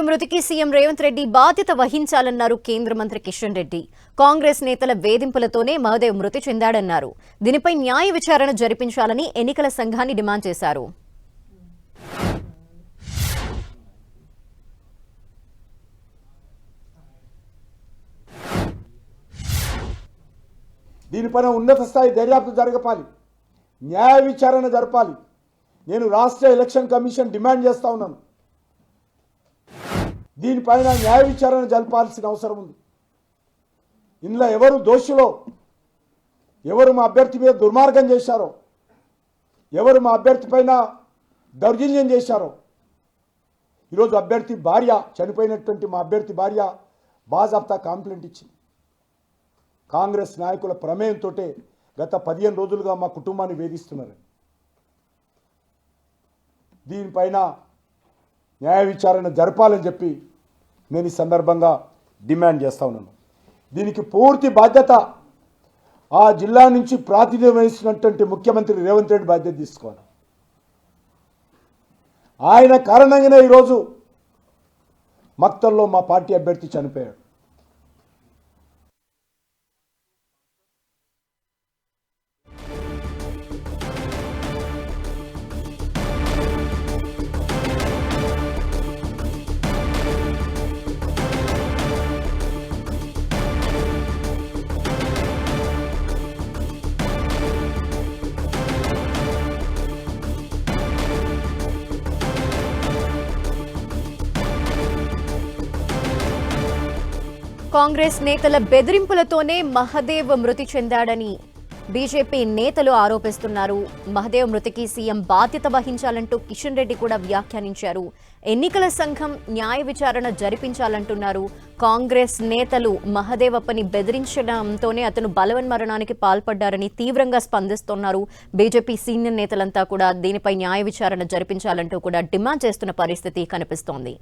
మహదేవ్ మృతికి సీఎం రేవంత్ రెడ్డి బాధ్యత వహించాలన్నారు కేంద్ర మంత్రి కిషన్ రెడ్డి. కాంగ్రెస్ నేతల వేధింపులతోనే మహదేవ్ మృతి చెందాడన్నారు. దీనిపై న్యాయ విచారణ జరిపించాలని ఎన్నికల సంఘాన్ని డిమాండ్ చేశారు. దీనిపైన ఉన్నత స్థాయి దర్యాప్తు జరగాలి, న్యాయ విచారణ జరపాలి. నేను రాష్ట్ర ఎలక్షన్ కమిషన్ డిమాండ్ చేస్తా ఉన్నాను. దీనిపైన న్యాయ విచారణ జరపాల్సిన అవసరం ఉంది. ఇందులో ఎవరు దోషులో, ఎవరు మా అభ్యర్థి మీద దుర్మార్గం చేశారో, ఎవరు మా అభ్యర్థి పైన దౌర్జన్యం చేశారో. ఈరోజు అభ్యర్థి భార్య, చనిపోయినటువంటి మా అభ్యర్థి భార్య బాజాప్తా కంప్లైంట్ ఇచ్చింది. కాంగ్రెస్ నాయకుల ప్రమేయంతో గత 15 రోజులుగా మా కుటుంబాన్ని వేధిస్తున్నారు. దీనిపైన న్యాయ విచారణ జరపాలని చెప్పి నేను ఈ సందర్భంగా డిమాండ్ చేస్తా ఉన్నాను. దీనికి పూర్తి బాధ్యత ఆ జిల్లా నుంచి ప్రాతినిధ్యం వహిస్తున్నటువంటి ముఖ్యమంత్రి రేవంత్ రెడ్డి బాధ్యత తీసుకోవాలి. ఆయన కారణంగానే ఈరోజు మక్తల్లో మా పార్టీ అభ్యర్థి చనిపోయాడు. కాంగ్రెస్ నేతల బెదిరింపులతోనే మహదేవ్ మృతి చెందాడని బీజేపీ నేతలు ఆరోపిస్తున్నారు. మహదేవ్ మృతికి సీఎం బాధ్యత వహించాలంటూ కిషన్ రెడ్డి కూడా వ్యాఖ్యానించారు. ఎన్నికల సంఘం న్యాయ విచారణ జరిపించాలంటున్నారు. కాంగ్రెస్ నేతలు మహదేవ్ అప్పని బెదిరించడంతోనే అతను బలవన్మరణానికి పాల్పడ్డారని తీవ్రంగా స్పందిస్తున్నారు. బీజేపీ సీనియర్ నేతలంతా కూడా దీనిపై న్యాయ విచారణ జరిపించాలంటూ కూడా డిమాండ్ చేస్తున్న పరిస్థితి కనిపిస్తోంది.